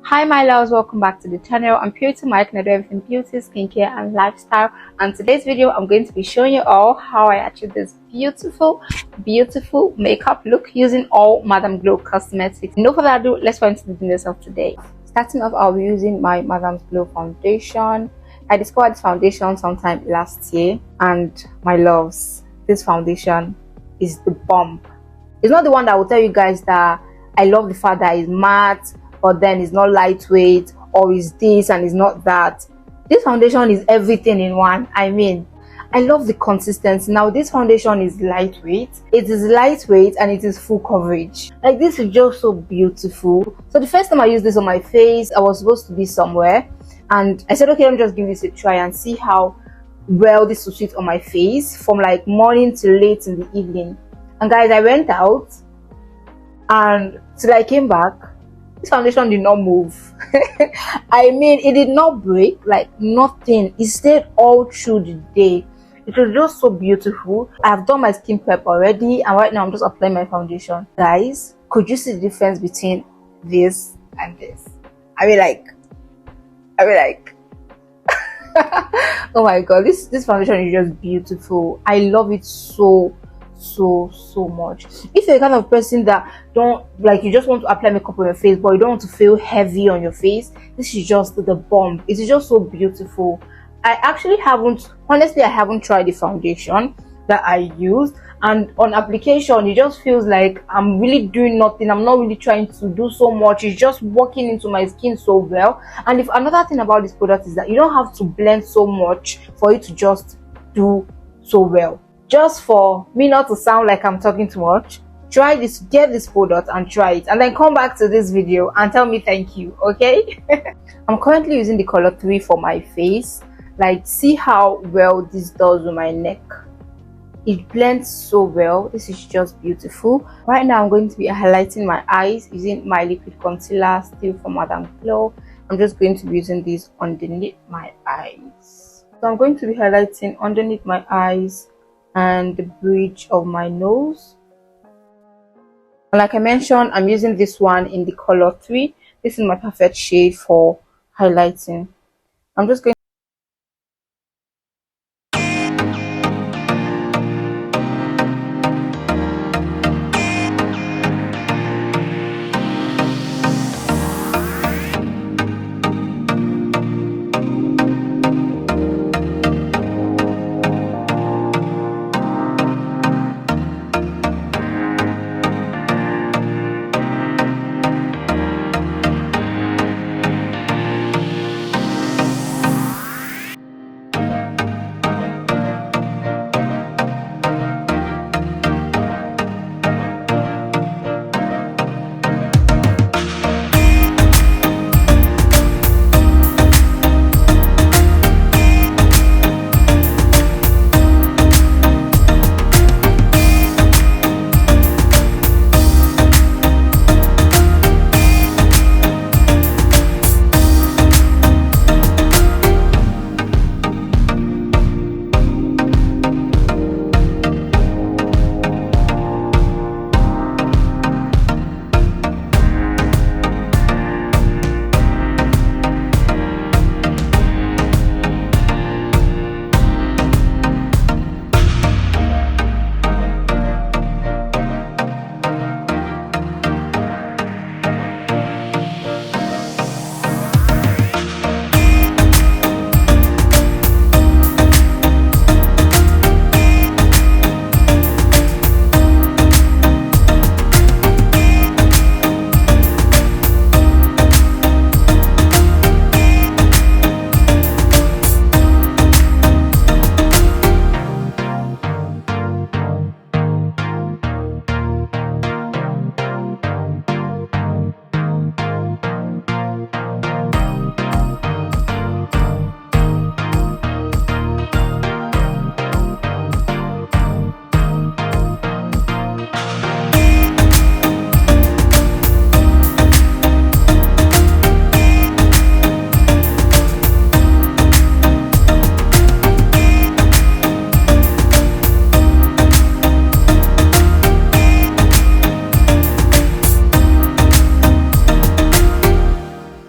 Hi my loves, welcome back to the channel. I'm Beauty Mike and I do everything beauty, skincare and lifestyle. And today's video I'm going to be showing you all how I achieved this beautiful makeup look using all Madam Glow cosmetics. No further ado, let's go into the business of today. Starting off, I'll be using my Madam Glow foundation. I discovered this foundation sometime last year, and my loves, this foundation is the bomb. It's not the one that will tell you guys that I love the fact that it's matte, but then it's not lightweight, or is this and it's not that. This foundation is everything in one. I mean, I love the consistency. Now this foundation is lightweight, it is lightweight and it is full coverage. Like, this is just so beautiful. So the first time I used this on my face, I was supposed to be somewhere and I said, okay, let me just give this a try and see how well this will sit on my face from like morning till late in the evening. And guys, I went out and till I came back, this foundation did not move. I mean, it did not break, like nothing. It stayed all through the day. It was just so beautiful. I've done my skin prep already and right now I'm just applying my foundation. Guys, could you see the difference between this and this? I mean like oh my god, this foundation is just beautiful. I love it so much. If you're the kind of person that don't like, you just want to apply makeup on your face but you don't want to feel heavy on your face, this is just the bomb. It is just so beautiful. I haven't tried the foundation that I used, and on application it just feels like I'm really doing nothing. I'm not really trying to do so much. It's just working into my skin so well. And if another thing about this product is that you don't have to blend so much for it to just do so well. Just for me not to sound like I'm talking too much, try this, get this product and try it, and then come back to this video and tell me thank you, okay? I'm currently using the color 3 for my face. Like, see how well this does with my neck. It blends so well. This is just beautiful. Right now I'm going to be highlighting my eyes using my liquid concealer, still from Madam Glow. I'm just going to be using this underneath my eyes. So I'm going to be highlighting underneath my eyes and the bridge of my nose. And like I mentioned, I'm using this one in the color 3. This is my perfect shade for highlighting. I'm just going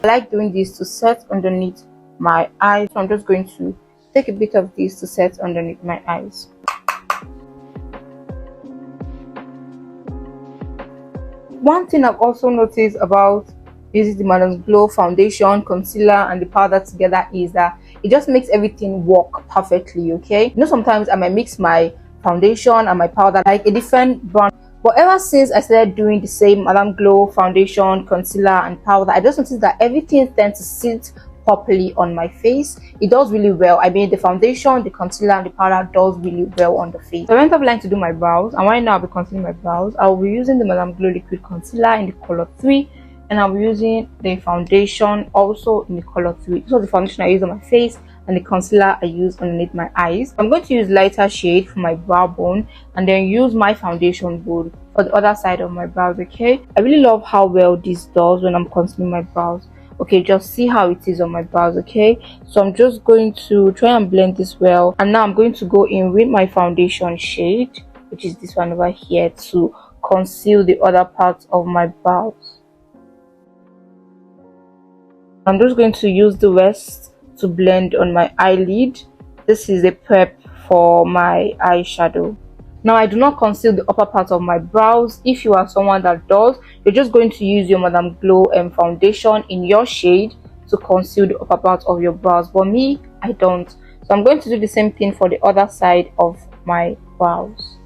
I like doing this to set underneath my eyes, so I'm just going to take a bit of this to set underneath my eyes. One thing I've also noticed about using the MADAMGLOW foundation, concealer and the powder together is that it just makes everything work perfectly. Okay, you know, sometimes I might mix my foundation and my powder like a different brand, but ever since I started doing the same MADAMGLOW foundation, concealer and powder, I just noticed that everything tends to sit properly on my face. It does really well. I mean, the foundation, the concealer and the powder does really well on the face. So I went offline to do my brows, and right now I'll be concealing my brows. I'll be using the MADAMGLOW liquid concealer in the color 3, and I'll be using the foundation also in the color 3. So the foundation I use on my face and the concealer I use underneath my eyes. I'm going to use lighter shade for my brow bone and then use my foundation bowl for the other side of my brows. Okay, I really love how well this does when I'm concealing my brows. Okay, just see how it is on my brows. Okay, so I'm just going to try and blend this well, and now I'm going to go in with my foundation shade, which is this one over here, to conceal the other parts of my brows. I'm just going to use the rest to blend on my eyelid. This is a prep for my eyeshadow. Now, I do not conceal the upper part of my brows. If you are someone that does, you're just going to use your MADAMGLOW foundation in your shade to conceal the upper part of your brows. But me, I don't. So I'm going to do the same thing for the other side of my brows.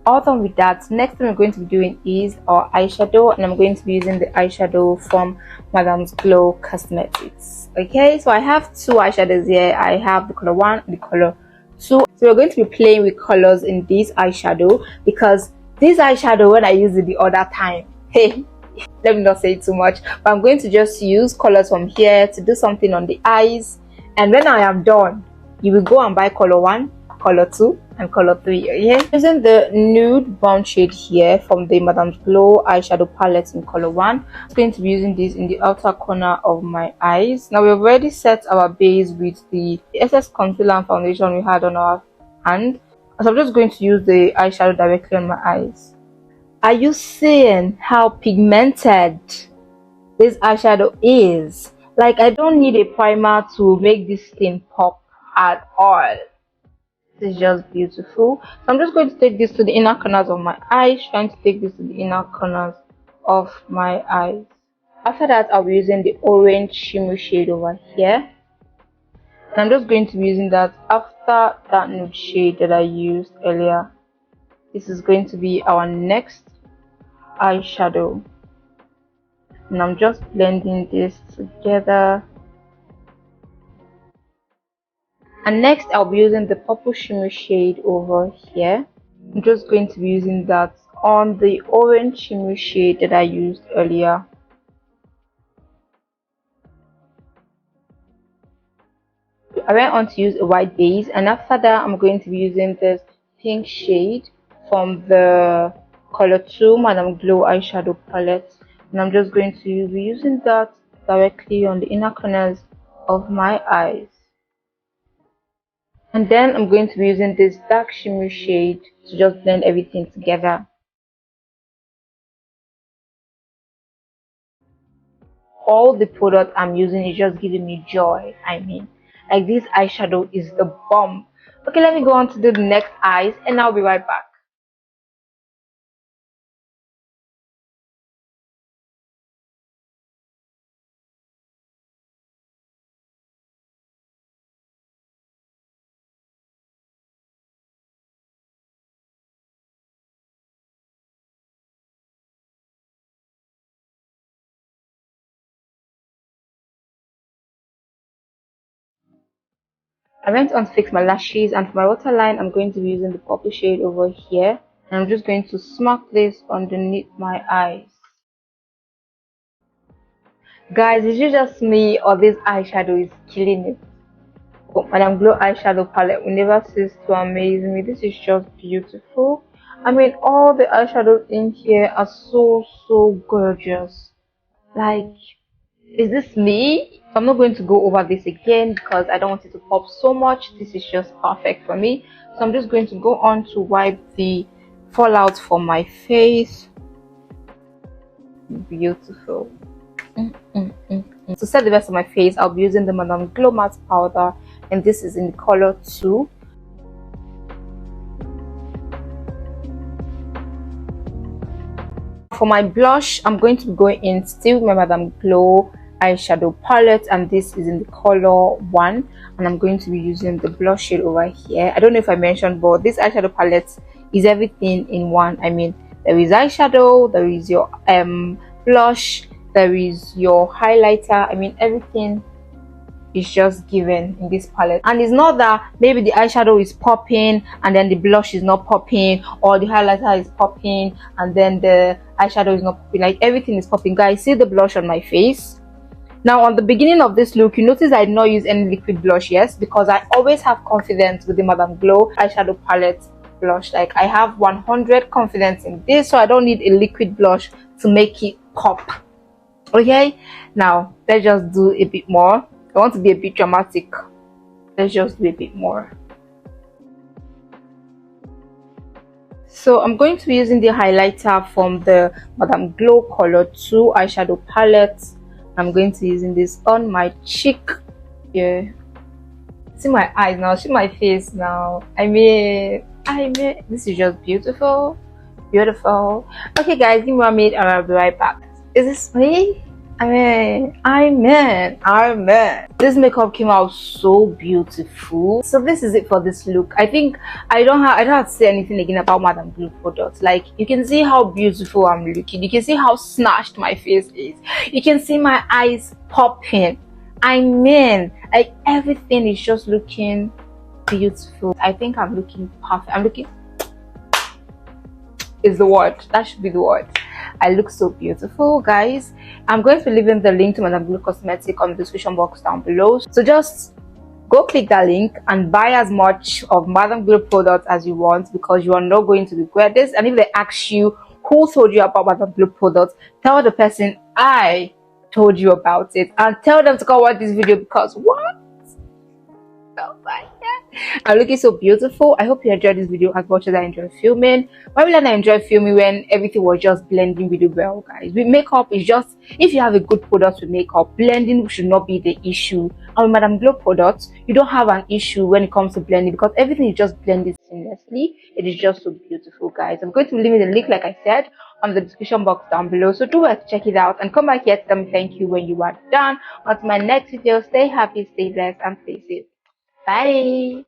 All done with that, next thing we're going to be doing is our eyeshadow, and I'm going to be using the eyeshadow from MADAMGLOW Cosmetics. Okay, so I have two eyeshadows here. I have the color 1 and the color 2. So we're going to be playing with colors in this eyeshadow, because this eyeshadow, when I use it the other time, hey, let me not say too much, but I'm going to just use colors from here to do something on the eyes, and when I am done, you will go and buy color 1, color 2 and color 3. Okay, using the nude brown shade here from the MADAMGLOW eyeshadow palette in color 1. I'm going to be using this in the outer corner of my eyes. Now, we've already set our base with the excess concealer and foundation we had on our hand, so I'm just going to use the eyeshadow directly on my eyes. Are you seeing how pigmented this eyeshadow is? Like, I don't need a primer to make this thing pop at all. This is just beautiful. So I'm just going to take this to the inner corners of my eyes, trying to take this to the inner corners of my eyes. After that, I'll be using the orange shimmer shade over here, and I'm just going to be using that after that nude shade that I used earlier. This is going to be our next eyeshadow, and I'm just blending this together. And next, I'll be using the purple shimmer shade over here. I'm just going to be using that on the orange shimmer shade that I used earlier. I went on to use a white base, and after that, I'm going to be using this pink shade from the color 2 MADAMGLOW eyeshadow palette, and I'm just going to be using that directly on the inner corners of my eyes. And then I'm going to be using this dark shimmer shade to just blend everything together. All the product I'm using is just giving me joy. I mean, like, this eyeshadow is the bomb. Okay, let me go on to do the next eyes, and I'll be right back. I went on to fix my lashes, and for my waterline, I'm going to be using the purple shade over here, and I'm just going to smack this underneath my eyes. Guys, is it just me, or this eyeshadow is killing it? Oh, MADAMGLOW eyeshadow palette will never cease to amaze me. This is just beautiful. I mean, all the eyeshadows in here are so gorgeous. Like, is this me? I'm not going to go over this again because I don't want it to pop so much. This is just perfect for me. So I'm just going to go on to wipe the fallout from my face. Beautiful. To set the rest of my face, I'll be using the Madame Glow matte powder, and this is in the color 2. For my blush, I'm going to be going in still with my Madame Glow eyeshadow palette, and this is in the color 1, and I'm going to be using the blush shade over here. I don't know if I mentioned, but this eyeshadow palette is everything in one. I mean, there is eyeshadow, there is your blush, there is your highlighter. I mean, everything is just given in this palette. And it's not that maybe the eyeshadow is popping and then the blush is not popping, or the highlighter is popping and then the eyeshadow is not popping. Like, everything is popping. Guys, see the blush on my face? Now, on the beginning of this look, you notice I did not use any liquid blush, yes, because I always have confidence with the Madame Glow eyeshadow palette blush. Like, I have 100 confidence in this, so I don't need a liquid blush to make it pop. Okay, now let's just do a bit more. I want to be a bit dramatic. Let's just do a bit more. So I'm going to be using the highlighter from the Madame Glow color 2 eyeshadow palette. I'm going to be using this on my cheek. Yeah, see my eyes now, see my face now. I mean, this is just beautiful. Okay guys, give me 1 minute and I'll be right back. Is this me? Amen. This makeup came out so beautiful. So this is it for this look. I think I don't have to say anything again about Madame Glow products. Like, you can see how beautiful I'm looking. You can see how snatched my face is. You can see my eyes popping. Like, everything is just looking beautiful. I think I'm looking perfect. Is the word. That should be the word. I look so beautiful, guys. I'm going to be leaving the link to MADAMGLOW Cosmetic on the description box down below. So just go click that link and buy as much of MADAMGLOW products as you want, because you are not going to regret this. And if they ask you who told you about MADAMGLOW products, tell the person I told you about it, and tell them to go watch this video, because what? Oh my god, I'm looking so beautiful. I hope you enjoyed this video as much as I enjoyed filming. Why will I enjoy filming when everything was just blending really well, guys? With makeup, it's just, if you have a good product with makeup, blending should not be the issue. And with Madame Glow products, you don't have an issue when it comes to blending, because everything is just blended seamlessly. It is just so beautiful, guys. I'm going to leave the link, like I said, on the description box down below, so do check it out and come back here to tell me thank you when you are done. On to my next video. Stay happy, stay blessed, and stay safe. Bye.